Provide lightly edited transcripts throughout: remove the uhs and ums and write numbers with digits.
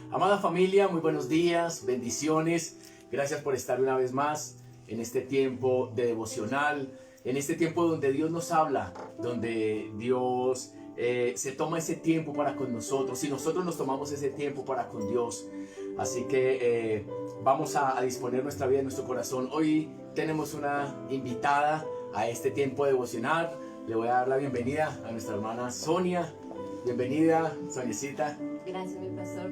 Amada familia, muy buenos días, bendiciones. Gracias por estar una vez más en este tiempo de devocional, en este tiempo donde Dios nos habla, donde Dios se toma ese tiempo para con nosotros y nosotros nos tomamos ese tiempo para con Dios. Así que vamos a disponer nuestra vida y nuestro corazón. Hoy tenemos una invitada a este tiempo devocional. Le voy a dar la bienvenida a nuestra hermana Sonia. Bienvenida, Soniecita. Gracias, mi pastor.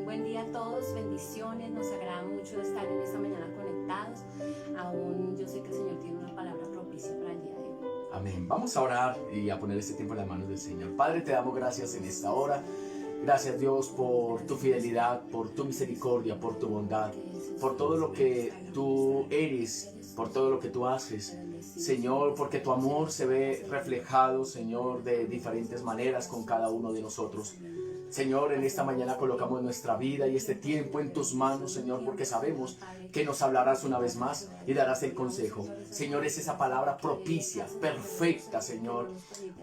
Buen día a todos, bendiciones. Nos agrada mucho estar en esta mañana conectados. Aún yo sé que el Señor tiene una palabra propicia para el día de hoy. Amén. Vamos a orar y a poner este tiempo en las manos del Señor. Padre, te damos gracias en esta hora. Gracias, Dios, por tu fidelidad, por tu misericordia, por tu bondad, por todo lo que tú eres, por todo lo que tú haces. Señor, porque tu amor se ve reflejado, Señor, de diferentes maneras con cada uno de nosotros. Señor, en esta mañana colocamos nuestra vida y este tiempo en tus manos, Señor, porque sabemos que nos hablarás una vez más y darás el consejo. Señor, es esa palabra propicia, perfecta, Señor.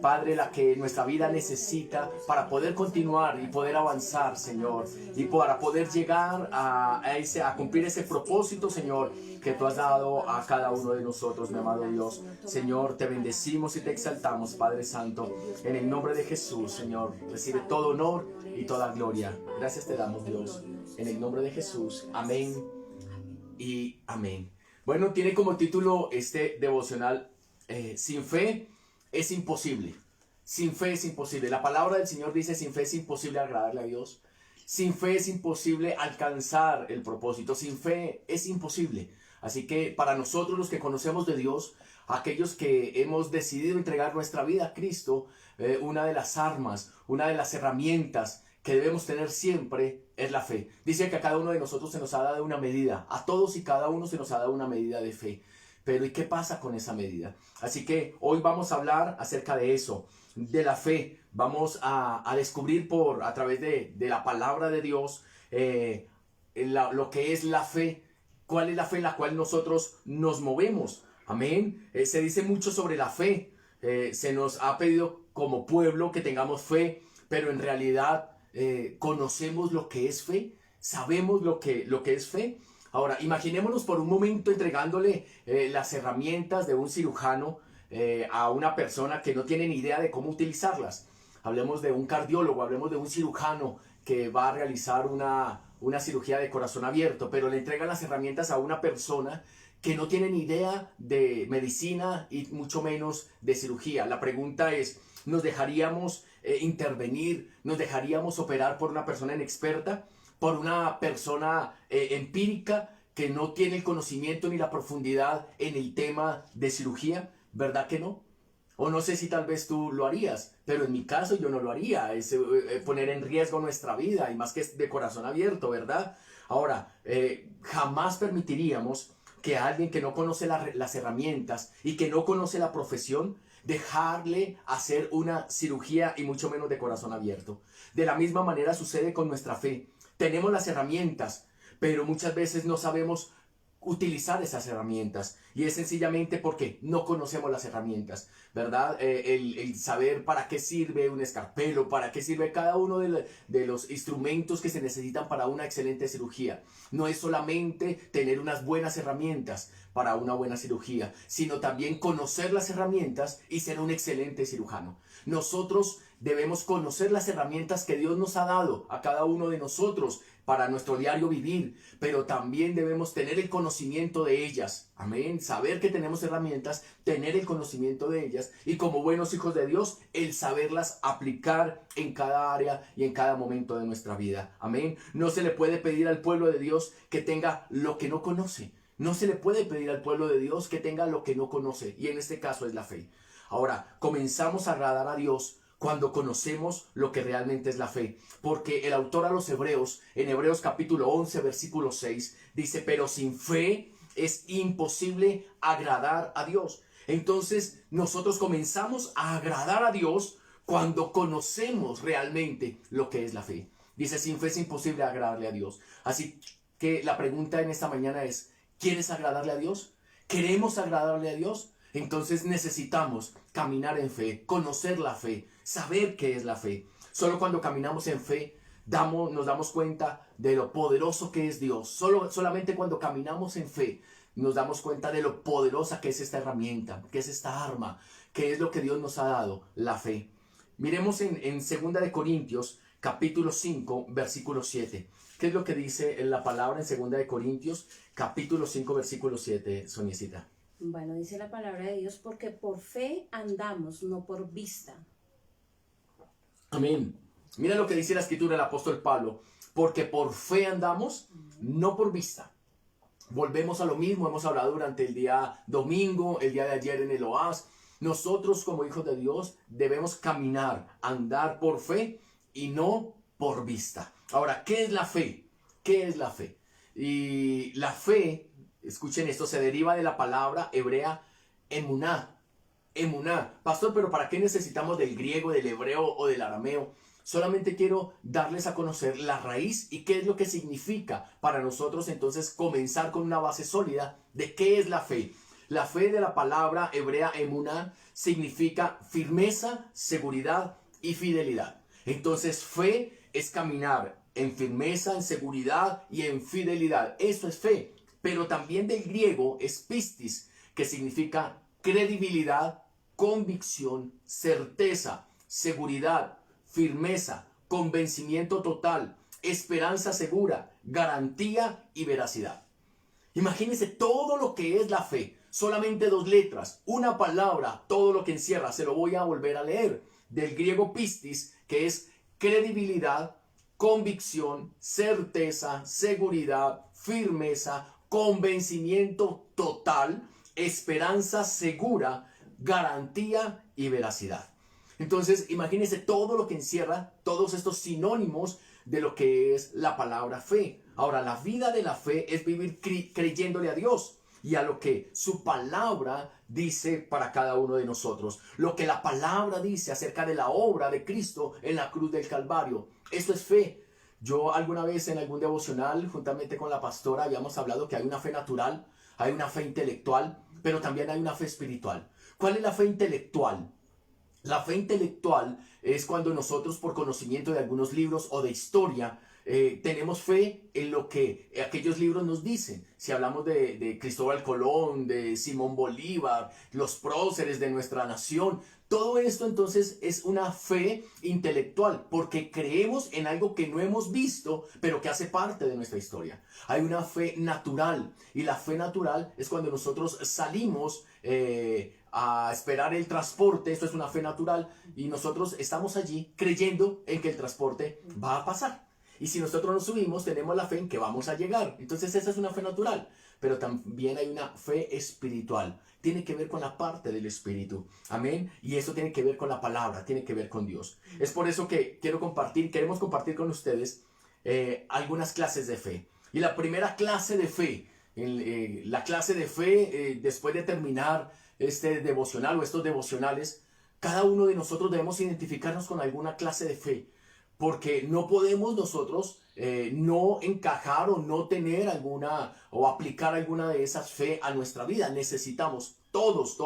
Padre, la que nuestra vida necesita para poder continuar y poder avanzar, Señor, y para poder llegar a cumplir ese propósito, Señor, que tú has dado a cada uno de nosotros, mi amado Dios. Señor, te bendecimos y te exaltamos, Padre Santo, en el nombre de Jesús. Señor, recibe todo honor y toda gloria. Gracias te damos, Dios, en el nombre de Jesús. Amén y amén. Bueno, tiene como título este devocional, sin fe es imposible. Sin fe es imposible. La palabra del Señor dice, sin fe es imposible agradarle a Dios. Sin fe es imposible alcanzar el propósito. Sin fe es imposible. Así que para nosotros los que conocemos de Dios, aquellos que hemos decidido entregar nuestra vida a Cristo, una de las armas, una de las herramientas que debemos tener siempre es la fe. Dice que a cada uno de nosotros se nos ha dado una medida, a todos y cada uno se nos ha dado una medida de fe. Pero ¿y qué pasa con esa medida? Así que hoy vamos a hablar acerca de eso, de la fe. Vamos a descubrir a través de la palabra de Dios lo que es la fe. ¿Cuál es la fe en la cual nosotros nos movemos? Amén. Se dice mucho sobre la fe. Se nos ha pedido como pueblo que tengamos fe, pero en realidad conocemos lo que es fe. Sabemos lo que es fe. Ahora, imaginémonos por un momento entregándole las herramientas de un cirujano a una persona que no tiene ni idea de cómo utilizarlas. Hablemos de un cardiólogo, hablemos de un cirujano que va a realizar una cirugía de corazón abierto, pero le entrega las herramientas a una persona que no tiene ni idea de medicina y mucho menos de cirugía. La pregunta es, ¿nos dejaríamos intervenir? ¿Nos dejaríamos operar por una persona inexperta? ¿Por una persona empírica que no tiene el conocimiento ni la profundidad en el tema de cirugía? ¿Verdad que no? O no sé si tal vez tú lo harías, pero en mi caso yo no lo haría. Es poner en riesgo nuestra vida y más que de corazón abierto, ¿verdad? Ahora, jamás permitiríamos que alguien que no conoce las herramientas y que no conoce la profesión, dejarle hacer una cirugía y mucho menos de corazón abierto. De la misma manera sucede con nuestra fe. Tenemos las herramientas, pero muchas veces no sabemos utilizar esas herramientas y es sencillamente porque no conocemos las herramientas, ¿verdad? El saber para qué sirve un escalpelo, para qué sirve cada uno de los instrumentos que se necesitan para una excelente cirugía. No es solamente tener unas buenas herramientas para una buena cirugía, sino también conocer las herramientas y ser un excelente cirujano. Nosotros debemos conocer las herramientas que Dios nos ha dado a cada uno de nosotros para nuestro diario vivir, pero también debemos tener el conocimiento de ellas. Amén. Saber que tenemos herramientas, tener el conocimiento de ellas y como buenos hijos de Dios, el saberlas aplicar en cada área y en cada momento de nuestra vida. Amén. No se le puede pedir al pueblo de Dios que tenga lo que no conoce. No se le puede pedir al pueblo de Dios que tenga lo que no conoce y en este caso es la fe. Ahora, comenzamos a agradar a Dios cuando conocemos lo que realmente es la fe. Porque el autor a los Hebreos, en Hebreos capítulo 11, versículo 6, dice, pero sin fe es imposible agradar a Dios. Entonces, nosotros comenzamos a agradar a Dios cuando conocemos realmente lo que es la fe. Dice, sin fe es imposible agradarle a Dios. Así que la pregunta en esta mañana es, ¿quieres agradarle a Dios? ¿Queremos agradarle a Dios? Entonces necesitamos caminar en fe, conocer la fe, saber qué es la fe. Solo cuando caminamos en fe nos damos cuenta de lo poderoso que es Dios. Solamente cuando caminamos en fe nos damos cuenta de lo poderosa que es esta herramienta, que es esta arma, que es lo que Dios nos ha dado, la fe. Miremos en 2 de Corintios, capítulo 5, versículo 7. ¿Qué es lo que dice en la palabra en 2 de Corintios, capítulo 5, versículo 7, Soniecita? Bueno, dice la palabra de Dios, porque por fe andamos, no por vista. Amén. Mira lo que dice la escritura del apóstol Pablo, porque por fe andamos, no por vista. Volvemos a lo mismo, hemos hablado durante el día domingo, el día de ayer en el OAS. Nosotros como hijos de Dios debemos caminar, andar por fe y no por vista. Ahora, ¿qué es la fe? ¿Qué es la fe? Y la fe, escuchen esto, se deriva de la palabra hebrea emuná. Emuná. Pastor, pero ¿para qué necesitamos del griego, del hebreo o del arameo? Solamente quiero darles a conocer la raíz y qué es lo que significa para nosotros entonces comenzar con una base sólida de qué es la fe. La fe de la palabra hebrea emuná significa firmeza, seguridad y fidelidad. Entonces fe es caminar en firmeza, en seguridad y en fidelidad. Eso es fe. Pero también del griego es pistis, que significa credibilidad, convicción, certeza, seguridad, firmeza, convencimiento total, esperanza segura, garantía y veracidad. Imagínense todo lo que es la fe. Solamente 2 letras, una palabra, todo lo que encierra. Se lo voy a volver a leer. Del griego pistis, que es credibilidad, convicción, certeza, seguridad, firmeza, convencimiento total, esperanza segura, garantía y veracidad. Entonces, imagínense todo lo que encierra, todos estos sinónimos de lo que es la palabra fe. Ahora, la vida de la fe es vivir creyéndole a Dios y a lo que su palabra dice para cada uno de nosotros. Lo que la palabra dice acerca de la obra de Cristo en la cruz del Calvario. Esto es fe. Yo alguna vez en algún devocional, juntamente con la pastora, habíamos hablado que hay una fe natural, hay una fe intelectual, pero también hay una fe espiritual. ¿Cuál es la fe intelectual? La fe intelectual es cuando nosotros, por conocimiento de algunos libros o de historia, tenemos fe en lo que aquellos libros nos dicen. Si hablamos de Cristóbal Colón, de Simón Bolívar, los próceres de nuestra nación, todo esto entonces es una fe intelectual, porque creemos en algo que no hemos visto, pero que hace parte de nuestra historia. Hay una fe natural, y la fe natural es cuando nosotros salimos a esperar el transporte. Esto es una fe natural, y nosotros estamos allí creyendo en que el transporte va a pasar. Y si nosotros nos subimos, tenemos la fe en que vamos a llegar. Entonces esa es una fe natural. Pero también hay una fe espiritual. Tiene que ver con la parte del espíritu. Amén. Y eso tiene que ver con la palabra, tiene que ver con Dios. Es por eso que queremos compartir con ustedes algunas clases de fe. Y la primera clase de fe, después de terminar este devocional o estos devocionales, cada uno de nosotros debemos identificarnos con alguna clase de fe. Porque no podemos nosotros no encajar o no tener alguna o aplicar alguna de esas fe a nuestra vida. Necesitamos todos,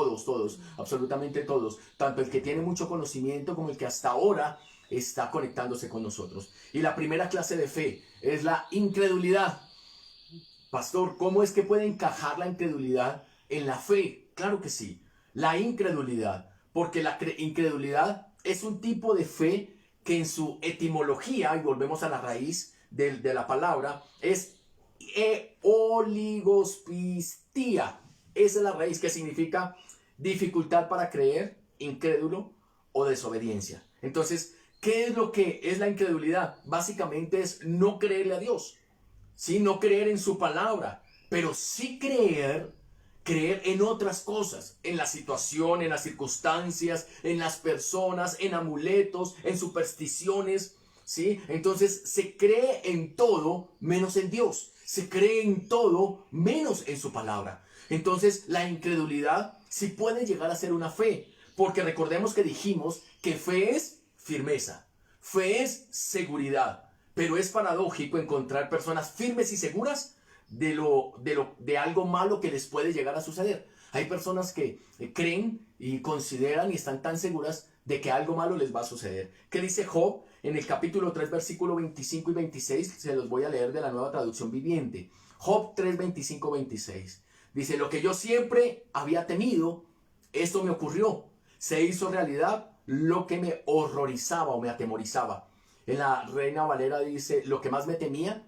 absolutamente todos, tanto el que tiene mucho conocimiento como el que hasta ahora está conectándose con nosotros. Y la primera clase de fe es la incredulidad. Pastor, ¿cómo es que puede encajar la incredulidad en la fe? Claro que sí, la incredulidad, porque la incredulidad es un tipo de fe que en su etimología, y volvemos a la raíz de la palabra, es oligospistia. Esa es la raíz, que significa dificultad para creer, incrédulo o desobediencia. Entonces, ¿qué es lo que es la incredulidad? Básicamente es no creerle a Dios, ¿sí? No creer en su palabra, pero sí creer en otras cosas, en la situación, en las circunstancias, en las personas, en amuletos, en supersticiones, ¿sí? Entonces se cree en todo menos en Dios, se cree en todo menos en su palabra. Entonces la incredulidad sí puede llegar a ser una fe, porque recordemos que dijimos que fe es firmeza, fe es seguridad, pero es paradójico encontrar personas firmes y seguras de algo malo que les puede llegar a suceder. Hay personas que creen y consideran y están tan seguras de que algo malo les va a suceder. ¿Qué dice Job en el capítulo 3, versículo 25 y 26? Se los voy a leer de la Nueva Traducción Viviente. Job 3, 25, 26. Dice, lo que yo siempre había temido, esto me ocurrió. Se hizo realidad lo que me horrorizaba o me atemorizaba. En la Reina Valera dice, lo que más me temía,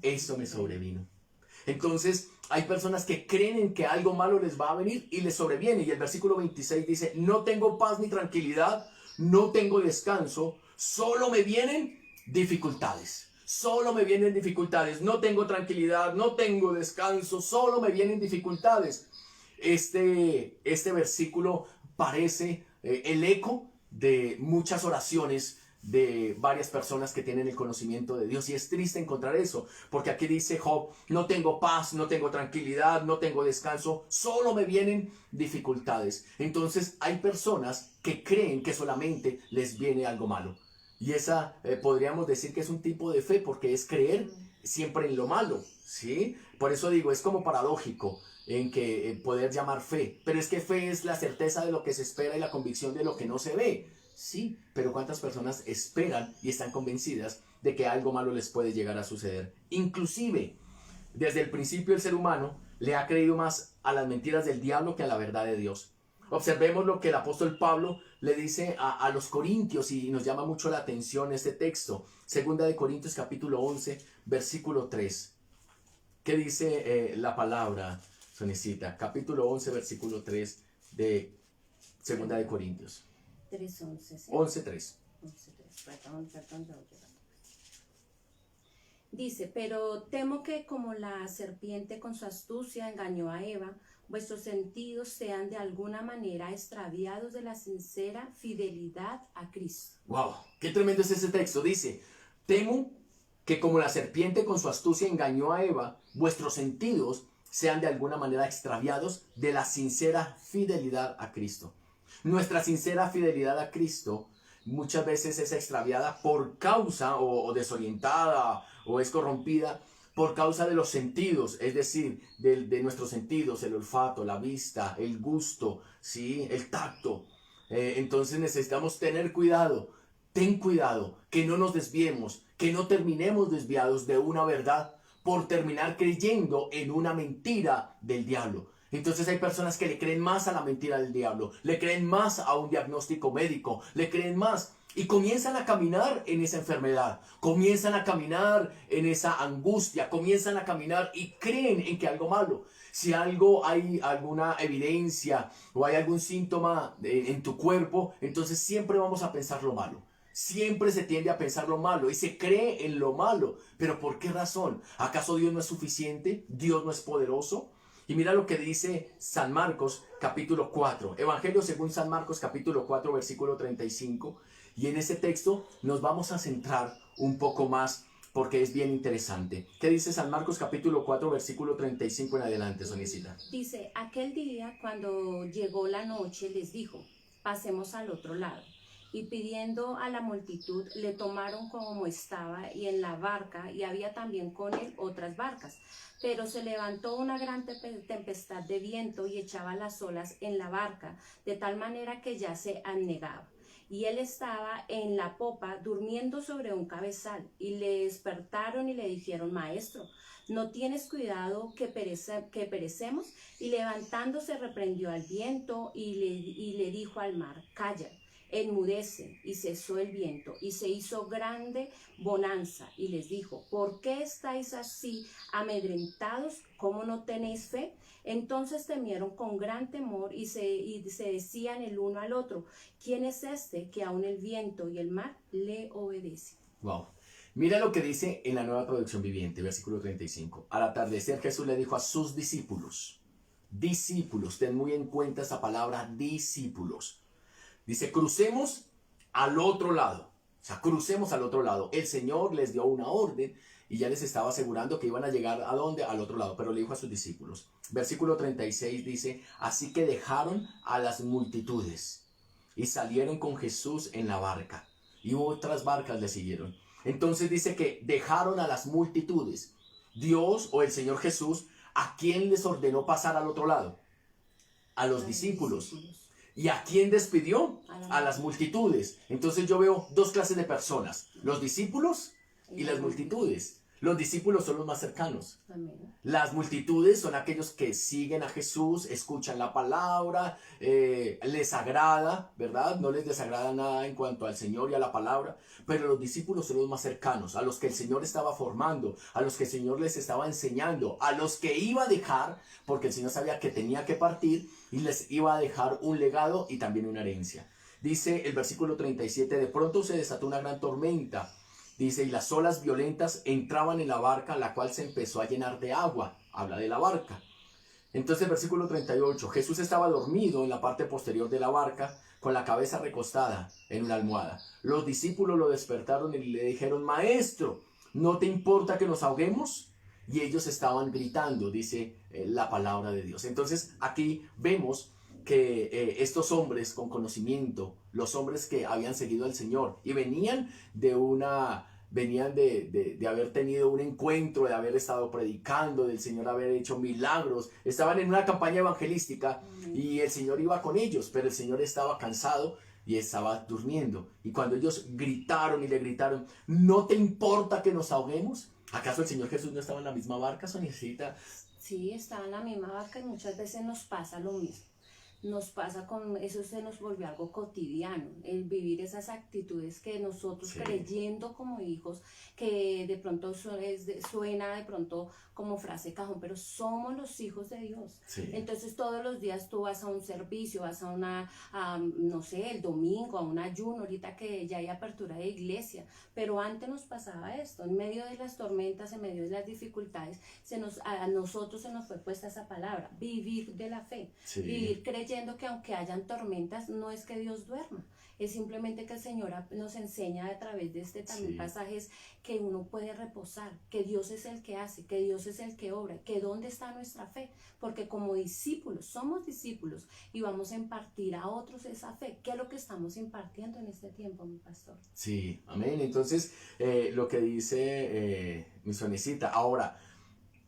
eso me sobrevino. Entonces, hay personas que creen en que algo malo les va a venir y les sobreviene. Y el versículo 26 dice, no tengo paz ni tranquilidad, no tengo descanso, solo me vienen dificultades. Solo me vienen dificultades, no tengo tranquilidad, no tengo descanso, solo me vienen dificultades. Este versículo parece el eco de muchas oraciones de varias personas que tienen el conocimiento de Dios, y es triste encontrar eso, porque aquí dice Job, no tengo paz, no tengo tranquilidad, no tengo descanso, solo me vienen dificultades. Entonces hay personas que creen que solamente les viene algo malo, y esa podríamos decir que es un tipo de fe, porque es creer siempre en lo malo, ¿sí? Por eso digo, es como paradójico en que poder llamar fe, pero es que fe es la certeza de lo que se espera y la convicción de lo que no se ve. Sí, pero ¿cuántas personas esperan y están convencidas de que algo malo les puede llegar a suceder? Inclusive, desde el principio el ser humano le ha creído más a las mentiras del diablo que a la verdad de Dios. Observemos lo que el apóstol Pablo le dice a los corintios, y nos llama mucho la atención este texto. Segunda de Corintios capítulo 11, versículo 3. ¿Qué dice la palabra, Sonicita? Capítulo 11, versículo 3 de Segunda de Corintios. 3:11. ¿sí? 11:3. 11:3. Perdón. Dice, pero temo que como la serpiente con su astucia engañó a Eva, vuestros sentidos sean de alguna manera extraviados de la sincera fidelidad a Cristo. ¡Wow! ¡Qué tremendo es ese texto! Dice, temo que como la serpiente con su astucia engañó a Eva, vuestros sentidos sean de alguna manera extraviados de la sincera fidelidad a Cristo. Nuestra sincera fidelidad a Cristo muchas veces es extraviada por causa o desorientada o es corrompida por causa de los sentidos, es decir, de nuestros sentidos, el olfato, la vista, el gusto, ¿sí? El tacto. Entonces necesitamos tener cuidado. Ten cuidado, que no nos desviemos, que no terminemos desviados de una verdad por terminar creyendo en una mentira del diablo. Entonces hay personas que le creen más a la mentira del diablo, le creen más a un diagnóstico médico, le creen más y comienzan a caminar en esa enfermedad, comienzan a caminar en esa angustia, comienzan a caminar y creen en que algo malo. Si hay alguna evidencia o hay algún síntoma en tu cuerpo, entonces siempre vamos a pensar lo malo. Siempre se tiende a pensar lo malo y se cree en lo malo. ¿Pero por qué razón? ¿Acaso Dios no es suficiente? ¿Dios no es poderoso? Y mira lo que dice San Marcos capítulo 4. Evangelio según San Marcos capítulo 4 versículo 35. Y en ese texto nos vamos a centrar un poco más porque es bien interesante. ¿Qué dice San Marcos capítulo 4 versículo 35 en adelante, Sonicita? Dice, aquel día cuando llegó la noche les dijo, pasemos al otro lado. Y pidiendo a la multitud, le tomaron como estaba y en la barca, y había también con él otras barcas. Pero se levantó una gran tempestad de viento y echaba las olas en la barca, de tal manera que ya se anegaba. Y él estaba en la popa durmiendo sobre un cabezal, y le despertaron y le dijeron, Maestro, ¿no tienes cuidado que perecemos? Y levantándose reprendió al viento y le dijo al mar, calla. Enmudece, y cesó el viento, y se hizo grande bonanza, y les dijo, ¿por qué estáis así amedrentados? ¿Cómo no tenéis fe? Entonces temieron con gran temor, y se decían el uno al otro, ¿quién es este que aun el viento y el mar le obedecen? Wow. Mira lo que dice en la Nueva Traducción Viviente, versículo 35. Al atardecer Jesús le dijo a sus discípulos, ten muy en cuenta esa palabra, discípulos. Dice, crucemos al otro lado. O sea, crucemos al otro lado. El Señor les dio una orden y ya les estaba asegurando que iban a llegar ¿a dónde? Al otro lado. Pero le dijo a sus discípulos. Versículo 36 dice, así que dejaron a las multitudes y salieron con Jesús en la barca. Y otras barcas le siguieron. Entonces dice que dejaron a las multitudes. Dios o el Señor Jesús, ¿a quién les ordenó pasar al otro lado? A los discípulos. ¿Y a quién despidió? A A las multitudes. Entonces yo veo dos clases de personas, los discípulos y las multitudes. Los discípulos son los más cercanos. Amén. Las multitudes son aquellos que siguen a Jesús, escuchan la palabra, les agrada, ¿verdad? No les desagrada nada en cuanto al Señor y a la palabra, pero los discípulos son los más cercanos, a los que el Señor estaba formando, a los que el Señor les estaba enseñando, a los que iba a dejar, porque el Señor sabía que tenía que partir y les iba a dejar un legado y también una herencia. Dice el versículo 37, de pronto se desató una gran tormenta. Dice, y las olas violentas entraban en la barca, la cual se empezó a llenar de agua. Habla de la barca. Entonces, versículo 38, Jesús estaba dormido en la parte posterior de la barca, con la cabeza recostada en una almohada. Los discípulos lo despertaron y le dijeron, Maestro, ¿no te importa que nos ahoguemos? Y ellos estaban gritando, dice la palabra de Dios. Entonces, aquí vemos que estos hombres con conocimiento, los hombres que habían seguido al Señor y venían de haber tenido un encuentro, de haber estado predicando, del Señor haber hecho milagros, estaban en una campaña evangelística y el Señor iba con ellos, pero el Señor estaba cansado y estaba durmiendo. Y cuando ellos gritaron y le gritaron, ¿no te importa que nos ahoguemos? ¿Acaso el Señor Jesús no estaba en la misma barca, Soniecita? Sí, estaba en la misma barca y muchas veces nos pasa lo mismo. Nos pasa con eso, se nos volvió algo cotidiano, el vivir esas actitudes que nosotros creyendo como hijos, que de pronto suena de pronto como frase cajón, pero somos los hijos de Dios. Sí. Entonces todos los días tú vas a un servicio, vas no sé, el domingo, a un ayuno, ahorita que ya hay apertura de iglesia, pero antes nos pasaba esto, en medio de las tormentas, en medio de las dificultades, a nosotros se nos fue puesta esa palabra, vivir de la fe, vivir creyendo que aunque hayan tormentas, no es que Dios duerma, es simplemente que el Señor nos enseña a través de este también pasajes que uno puede reposar, que Dios es el que hace, que Dios es el que obra, que dónde está nuestra fe, porque como discípulos, somos discípulos y vamos a impartir a otros esa fe, que es lo que estamos impartiendo en este tiempo, mi pastor. Sí, amén. Entonces, lo que dice mi Sonecita, ahora,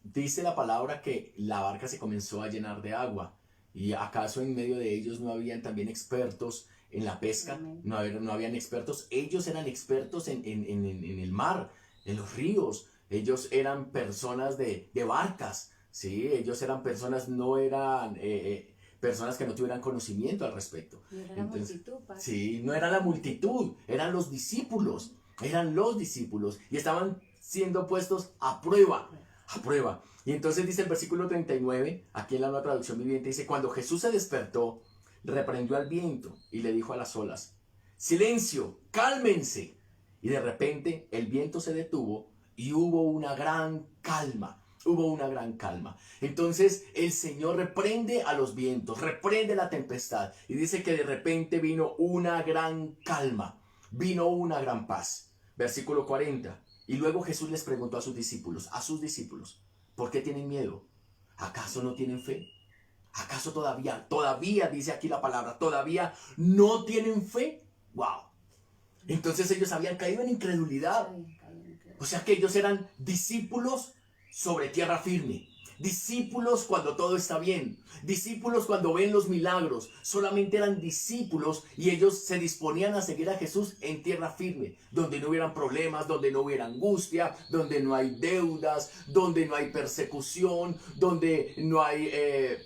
dice la palabra que la barca se comenzó a llenar de agua. ¿Y acaso en medio de ellos no habían también expertos en la pesca? No habían expertos. Ellos eran expertos en el mar, en los ríos. Ellos eran personas de barcas, ¿sí? Ellos eran personas, no eran personas que no tuvieran conocimiento al respecto. No era la multitud, padre. Sí, no era la multitud, eran los discípulos. Eran los discípulos y estaban siendo puestos a prueba. A prueba. Y entonces dice el versículo 39, aquí en la Nueva Traducción Viviente, dice, cuando Jesús se despertó, reprendió al viento y le dijo a las olas, silencio, cálmense. Y de repente el viento se detuvo y hubo una gran calma. Hubo una gran calma. Entonces el Señor reprende a los vientos, reprende la tempestad y dice que de repente vino una gran calma, vino una gran paz. Versículo 40. Y luego Jesús les preguntó a sus discípulos, ¿por qué tienen miedo? ¿Acaso no tienen fe? ¿Acaso todavía dice aquí la palabra, todavía no tienen fe? ¡Wow! Entonces ellos habían caído en incredulidad. O sea que ellos eran discípulos sobre tierra firme. Discípulos cuando todo está bien, discípulos cuando ven los milagros, solamente eran discípulos y ellos se disponían a seguir a Jesús en tierra firme, donde no hubieran problemas, donde no hubiera angustia, donde no hay deudas, donde no hay persecución, donde no hay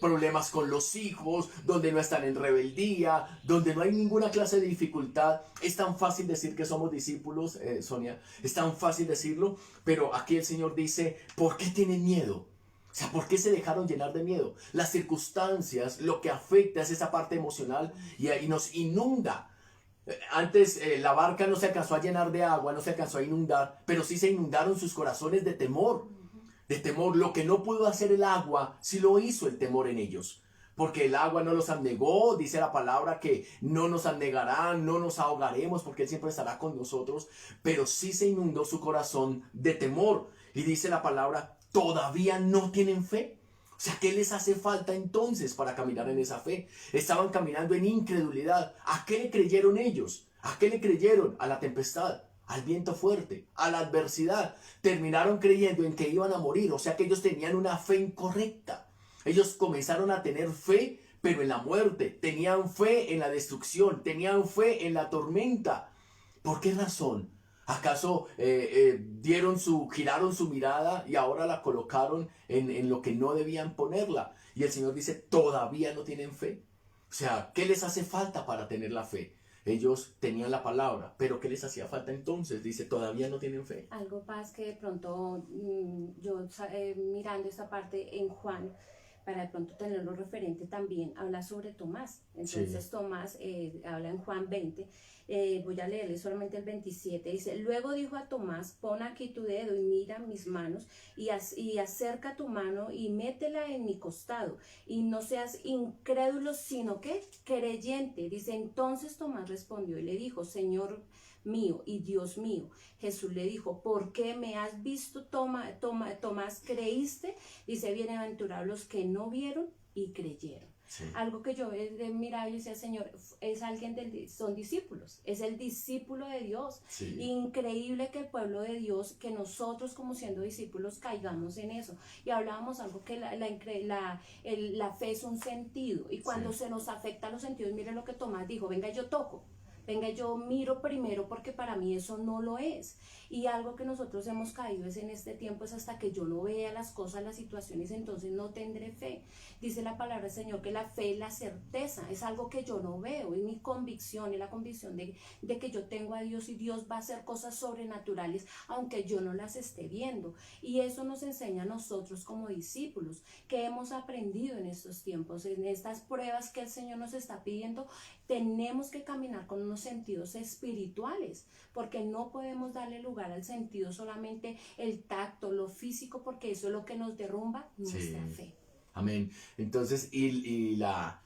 problemas con los hijos, donde no están en rebeldía, donde no hay ninguna clase de dificultad. Es tan fácil decir que somos discípulos, Sonia, es tan fácil decirlo, pero aquí el Señor dice, ¿por qué tienen miedo? O sea, ¿por qué se dejaron llenar de miedo? Las circunstancias, lo que afecta es esa parte emocional y nos inunda. Antes la barca no se alcanzó a llenar de agua, no se alcanzó a inundar, pero sí se inundaron sus corazones de temor. De temor, lo que no pudo hacer el agua, sí lo hizo el temor en ellos. Porque el agua no los anegó, dice la palabra que no nos anegarán, no nos ahogaremos porque Él siempre estará con nosotros. Pero sí se inundó su corazón de temor. Y dice la palabra, ¿todavía no tienen fe? O sea, ¿qué les hace falta entonces para caminar en esa fe? Estaban caminando en incredulidad. ¿A qué le creyeron ellos? ¿A qué le creyeron? A la tempestad, al viento fuerte, a la adversidad. Terminaron creyendo en que iban a morir. O sea que ellos tenían una fe incorrecta. Ellos comenzaron a tener fe, pero en la muerte, tenían fe en la destrucción, tenían fe en la tormenta. ¿Por qué razón? ¿Acaso giraron su mirada y ahora la colocaron en lo que no debían ponerla? Y el Señor dice, todavía no tienen fe. O sea, ¿qué les hace falta para tener la fe? Ellos tenían la palabra, pero ¿qué les hacía falta entonces? Dice, todavía no tienen fe. Algo más que de pronto yo mirando esta parte en Juan, para de pronto tenerlo referente también, habla sobre Tomás. Entonces Sí. Tomás habla en Juan 20, voy a leerle solamente el 27, dice, luego dijo a Tomás, pon aquí tu dedo y mira mis manos y acerca tu mano y métela en mi costado y no seas incrédulo, sino que creyente. Dice, entonces Tomás respondió y le dijo, Señor mío y Dios mío. Jesús le dijo, ¿por qué me has visto, Tomás, creíste? Dice, bienaventurados los que no vieron y creyeron. Sí. Algo que yo miraba y decía, Señor, es alguien son discípulos, es el discípulo de Dios. Sí. Increíble que el pueblo de Dios, que nosotros como siendo discípulos caigamos en eso. Y hablábamos algo que la fe es un sentido, y cuando Sí. se nos afecta los sentidos, mire lo que Tomás dijo, venga, yo toco. Venga, yo miro primero porque para mí eso no lo es. Y algo que nosotros hemos caído es en este tiempo, es hasta que yo no vea las cosas, las situaciones, entonces no tendré fe. Dice la palabra del Señor que la fe es la certeza, es algo que yo no veo, es mi convicción, es la convicción de que yo tengo a Dios y Dios va a hacer cosas sobrenaturales aunque yo no las esté viendo. Y eso nos enseña a nosotros como discípulos, que hemos aprendido en estos tiempos, en estas pruebas que el Señor nos está pidiendo. Tenemos que caminar con unos sentidos espirituales, porque no podemos darle lugar al sentido solamente el tacto, lo físico, porque eso es lo que nos derrumba nuestra fe. Amén. Entonces, y la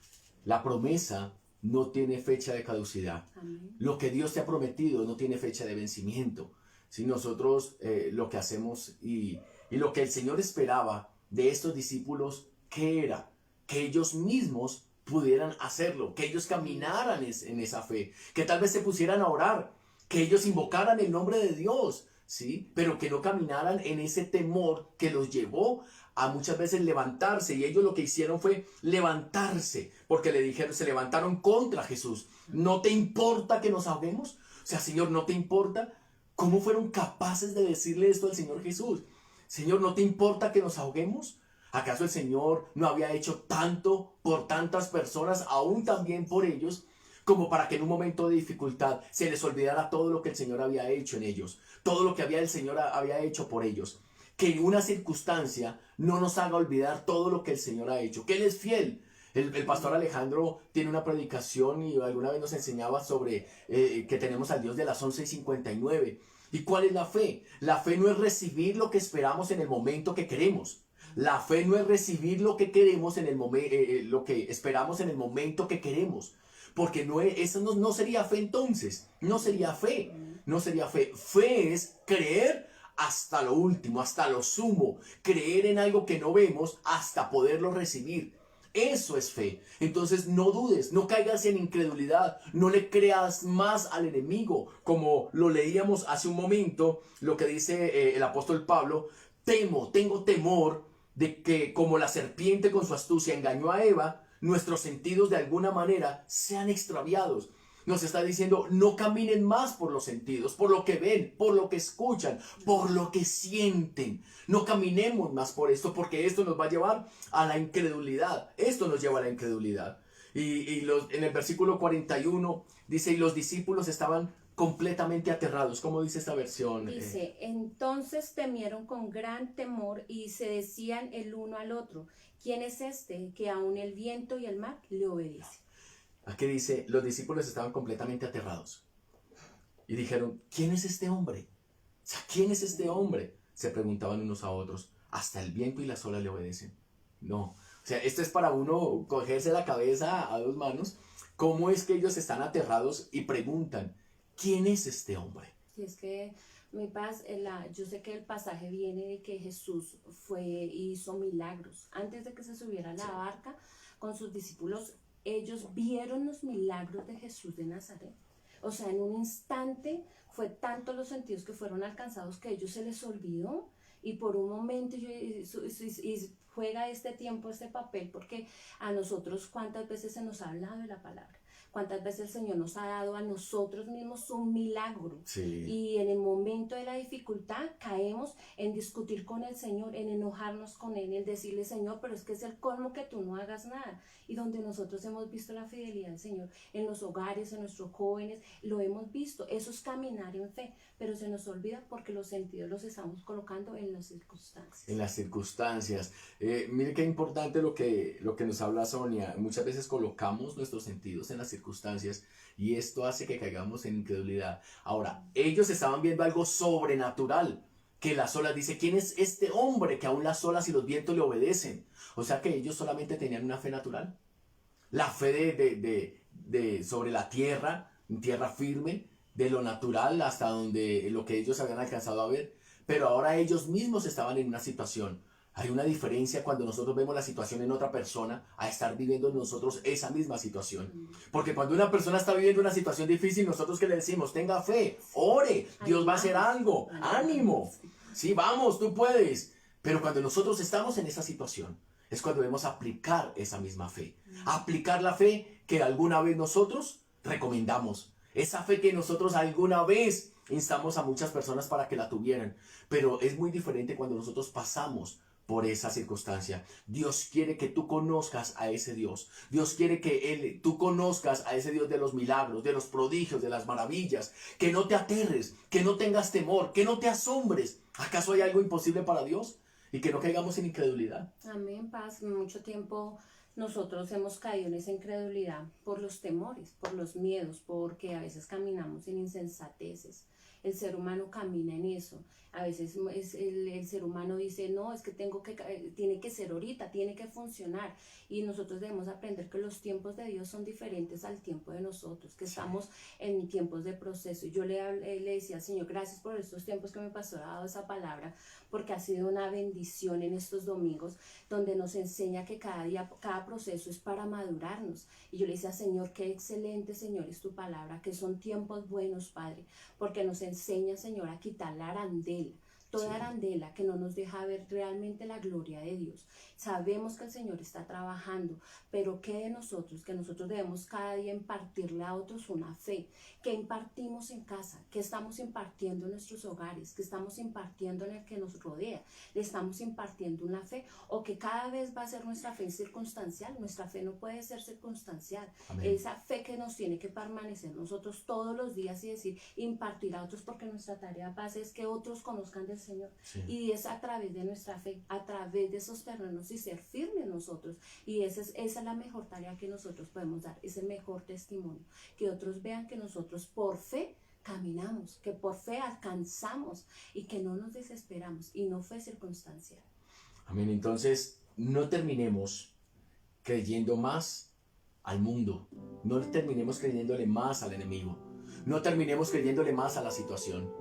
promesa no tiene fecha de caducidad. Amén. Lo que Dios te ha prometido no tiene fecha de vencimiento. Si nosotros lo que hacemos y lo que el Señor esperaba de estos discípulos, ¿qué era? Que ellos mismos pudieran hacerlo, que ellos caminaran en esa fe, que tal vez se pusieran a orar, que ellos invocaran el nombre de Dios, ¿sí? Pero que no caminaran en ese temor que los llevó a muchas veces levantarse, y ellos lo que hicieron fue levantarse, porque le dijeron, se levantaron contra Jesús. ¿No te importa que nos ahoguemos? O sea, Señor, ¿no te importa? ¿Cómo fueron capaces de decirle esto al Señor Jesús? Señor, ¿no te importa que nos ahoguemos? ¿Acaso el Señor no había hecho tanto por tantas personas, aún también por ellos, como para que en un momento de dificultad se les olvidara todo lo que el Señor había hecho en ellos, todo lo que el Señor había hecho por ellos? Que en una circunstancia no nos haga olvidar todo lo que el Señor ha hecho, que Él es fiel. El pastor Alejandro tiene una predicación y alguna vez nos enseñaba sobre que tenemos al Dios de las 11:59. ¿Y cuál es la fe? La fe no es recibir lo que esperamos en el momento que queremos. La fe no es recibir lo que queremos en el lo que esperamos en el momento que queremos. Porque eso no sería fe entonces. No sería fe. No sería fe. Fe es creer hasta lo último, hasta lo sumo. Creer en algo que no vemos hasta poderlo recibir. Eso es fe. Entonces no dudes, no caigas en incredulidad, no le creas más al enemigo. Como lo leíamos hace un momento, lo que dice el apóstol Pablo, tengo temor de que como la serpiente con su astucia engañó a Eva, nuestros sentidos de alguna manera sean extraviados. Nos está diciendo, no caminen más por los sentidos, por lo que ven, por lo que escuchan, por lo que sienten. No caminemos más por esto, porque esto nos va a llevar a la incredulidad. Esto nos lleva a la incredulidad. En el versículo 41 dice, y los discípulos estaban completamente aterrados. ¿Cómo dice esta versión? Dice, entonces temieron con gran temor y se decían el uno al otro, ¿quién es este que aun el viento y el mar le obedecen? Aquí dice, los discípulos estaban completamente aterrados. Y dijeron, ¿quién es este hombre? O sea, ¿quién es este hombre? Se preguntaban unos a otros. Hasta el viento y las olas le obedecen. No. O sea, esto es para uno cogerse la cabeza a dos manos. ¿Cómo es que ellos están aterrados y preguntan, ¿quién es este hombre? Y es que mi paz, yo sé que el pasaje viene de que Jesús hizo milagros. Antes de que se subiera a la barca con sus discípulos, ellos vieron los milagros de Jesús de Nazaret. O sea, en un instante fue tanto los sentidos que fueron alcanzados que a ellos se les olvidó Y por un momento y juega este tiempo, este papel, porque a nosotros cuántas veces se nos ha hablado de la palabra. Cuántas veces el Señor nos ha dado a nosotros mismos un milagro. Sí. Y en el momento de la dificultad caemos en discutir con el Señor, en enojarnos con Él, en decirle, Señor, pero es que es el colmo que tú no hagas nada. Y donde nosotros hemos visto la fidelidad del Señor, en los hogares, en nuestros jóvenes, lo hemos visto. Eso es caminar en fe, pero se nos olvida porque los sentidos los estamos colocando en las circunstancias. En las circunstancias. Mire qué importante lo que nos habla Sonia. Muchas veces colocamos nuestros sentidos en las circunstancias y esto hace que caigamos en incredulidad. Ahora, ellos estaban viendo algo sobrenatural, que las olas, dice, ¿quién es este hombre que aún las olas y los vientos le obedecen? O sea que ellos solamente tenían una fe natural. La fe sobre la tierra firme, de lo natural hasta donde lo que ellos habían alcanzado a ver. Pero ahora ellos mismos estaban en una situación. Hay una diferencia cuando nosotros vemos la situación en otra persona a estar viviendo nosotros esa misma situación. Porque cuando una persona está viviendo una situación difícil, nosotros que le decimos, tenga fe, ore, Dios va a hacer algo, ánimo. Sí, vamos, tú puedes. Pero cuando nosotros estamos en esa situación, es cuando debemos aplicar esa misma fe. Aplicar la fe que alguna vez nosotros recomendamos. Esa fe que nosotros alguna vez instamos a muchas personas para que la tuvieran. Pero es muy diferente cuando nosotros pasamos por esa circunstancia. Dios quiere que tú conozcas a ese Dios. Dios quiere que tú conozcas a ese Dios de los milagros, de los prodigios, de las maravillas. Que no te aterres, que no tengas temor, que no te asombres. ¿Acaso hay algo imposible para Dios? Y que no caigamos en incredulidad. Amén, paz. Mucho tiempo nosotros hemos caído en esa incredulidad por los temores, por los miedos, porque a veces caminamos en insensateces. El ser humano camina en eso. A veces el ser humano dice, no, es que tiene que ser ahorita, tiene que funcionar. Y nosotros debemos aprender que los tiempos de Dios son diferentes al tiempo de nosotros, que estamos en tiempos de proceso. Y yo le decía, Señor, gracias por estos tiempos que me pasó dado esa palabra, porque ha sido una bendición en estos domingos, donde nos enseña que cada día, cada proceso es para madurarnos. Y yo le decía, Señor, qué excelente, Señor, es tu palabra, que son tiempos buenos, Padre, porque nos enseña, Señor, a quitar la arandela, toda arandela que no nos deja ver realmente la gloria de Dios. Sabemos que el Señor está trabajando, pero ¿qué de nosotros? Que nosotros debemos cada día impartirle a otros una fe, que impartimos en casa, que estamos impartiendo en nuestros hogares, que estamos impartiendo en el que nos rodea, le estamos impartiendo una fe, o que cada vez va a ser nuestra fe circunstancial. Nuestra fe no puede ser circunstancial. Amén. Esa fe que nos tiene que permanecer nosotros todos los días y decir, impartir a otros, porque nuestra tarea base es que otros conozcan del Señor. Sí. Y es a través de nuestra fe, a través de esos terrenos y ser firmes nosotros. Y esa es la mejor tarea que nosotros podemos dar, es el mejor testimonio. Que otros vean que nosotros por fe caminamos, que por fe alcanzamos y que no nos desesperamos y no fue circunstancial. Amén. Entonces, no terminemos creyendo más al mundo, no terminemos creyéndole más al enemigo, no terminemos creyéndole más a la situación,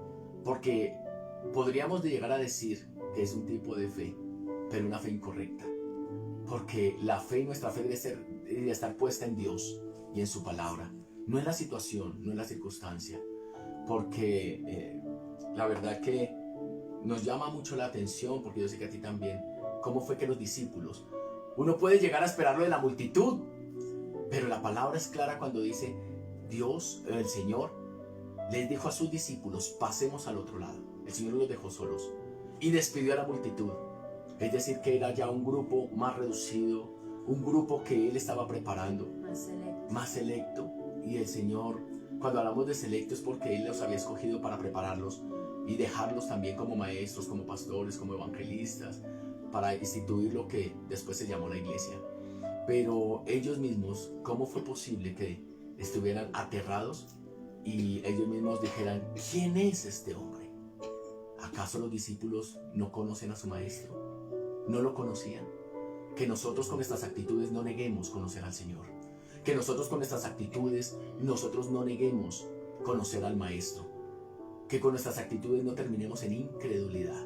porque podríamos llegar a decir que es un tipo de fe, pero una fe incorrecta, porque la fe, nuestra fe debe estar puesta en Dios y en su palabra, no en la situación, no en la circunstancia, porque la verdad que nos llama mucho la atención, porque yo sé que a ti también, cómo fue que los discípulos, uno puede llegar a esperarlo de la multitud, pero la palabra es clara cuando dice, Dios, el Señor, les dijo a sus discípulos, pasemos al otro lado. El Señor los dejó solos y despidió a la multitud. Es decir, que era ya un grupo más reducido, un grupo que Él estaba preparando, más selecto. Y el Señor, cuando hablamos de selecto, es porque Él los había escogido para prepararlos y dejarlos también como maestros, como pastores, como evangelistas, para instituir lo que después se llamó la iglesia. Pero ellos mismos, ¿cómo fue posible que estuvieran aterrados y ellos mismos dijeran, ¿quién es este hombre? ¿Acaso los discípulos no conocen a su maestro? ¿No lo conocían? Que nosotros con nuestras actitudes no neguemos conocer al Señor. Que nosotros con nuestras actitudes, nosotros no neguemos conocer al maestro. Que con nuestras actitudes no terminemos en incredulidad.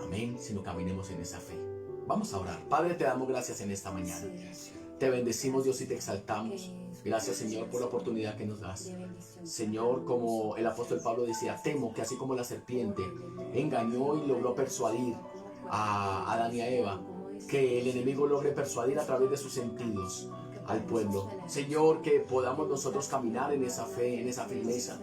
Amén, sino caminemos en esa fe. Vamos a orar. Padre, te damos gracias en esta mañana. Te bendecimos, Dios, y te exaltamos. Gracias, Señor, por la oportunidad que nos das. Señor, como el apóstol Pablo decía, temo que así como la serpiente engañó y logró persuadir a Adán y a Eva, que el enemigo logre persuadir a través de sus sentidos al pueblo. Señor, que podamos nosotros caminar en esa fe, en esa firmeza.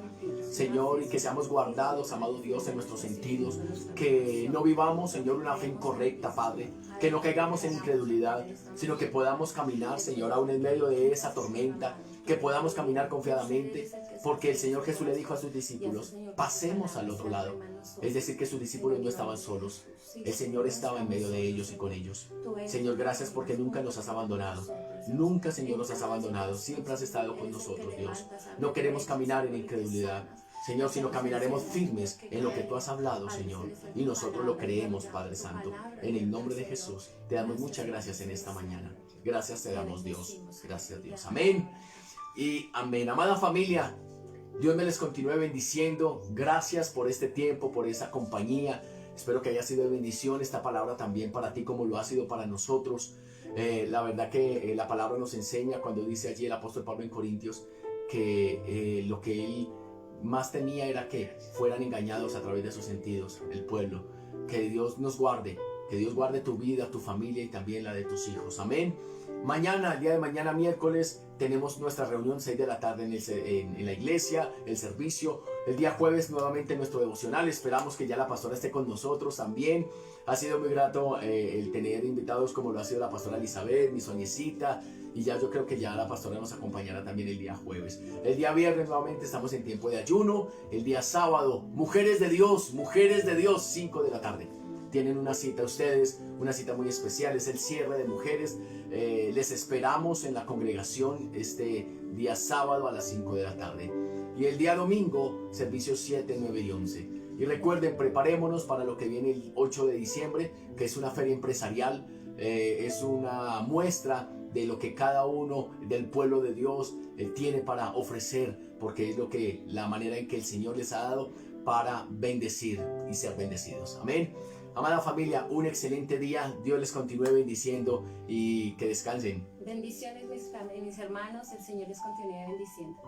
Señor, y que seamos guardados, amado Dios, en nuestros sentidos. Que no vivamos, Señor, una fe incorrecta, Padre. Que no caigamos en incredulidad, sino que podamos caminar, Señor, aún en medio de esa tormenta. Que podamos caminar confiadamente, porque el Señor Jesús le dijo a sus discípulos, pasemos al otro lado. Es decir, que sus discípulos no estaban solos. El Señor estaba en medio de ellos y con ellos. Señor, gracias porque nunca nos has abandonado. Nunca, Señor, nos has abandonado. Siempre has estado con nosotros, Dios. No queremos caminar en incredulidad, Señor, sino caminaremos firmes en lo que tú has hablado, Señor. Y nosotros lo creemos, Padre Santo. En el nombre de Jesús, te damos muchas gracias en esta mañana. Gracias te damos, Dios. Gracias, Dios. Amén. Y amén. Amada familia, Dios me les continúe bendiciendo. Gracias por este tiempo, por esa compañía. Espero que haya sido de bendición esta palabra también para ti como lo ha sido para nosotros. La verdad que la palabra nos enseña cuando dice allí el apóstol Pablo en Corintios que lo que él más temía era que fueran engañados a través de sus sentidos, el pueblo. Que Dios nos guarde, que Dios guarde tu vida, tu familia y también la de tus hijos. Amén. Mañana, el día de mañana, miércoles, tenemos nuestra reunión 6 de la tarde en la iglesia, el servicio. El día jueves nuevamente nuestro devocional. Esperamos que ya la pastora esté con nosotros también. Ha sido muy grato el tener invitados como lo ha sido la pastora Elizabeth, mi soñecita. Y ya yo creo que ya la pastora nos acompañará también el día jueves. El día viernes nuevamente estamos en tiempo de ayuno. El día sábado, mujeres de Dios, 5 de la tarde. Tienen una cita ustedes, una cita muy especial, es el cierre de mujeres. Les esperamos en la congregación este día sábado a las 5 de la tarde. Y el día domingo, servicios 7, 9 y 11. Y recuerden, preparémonos para lo que viene el 8 de diciembre, que es una feria empresarial, es una muestra de lo que cada uno del pueblo de Dios tiene para ofrecer, porque es la manera en que el Señor les ha dado para bendecir y ser bendecidos. Amén. Amada familia, un excelente día. Dios les continúe bendiciendo y que descansen. Bendiciones mis hermanos, el Señor les continúe bendiciendo.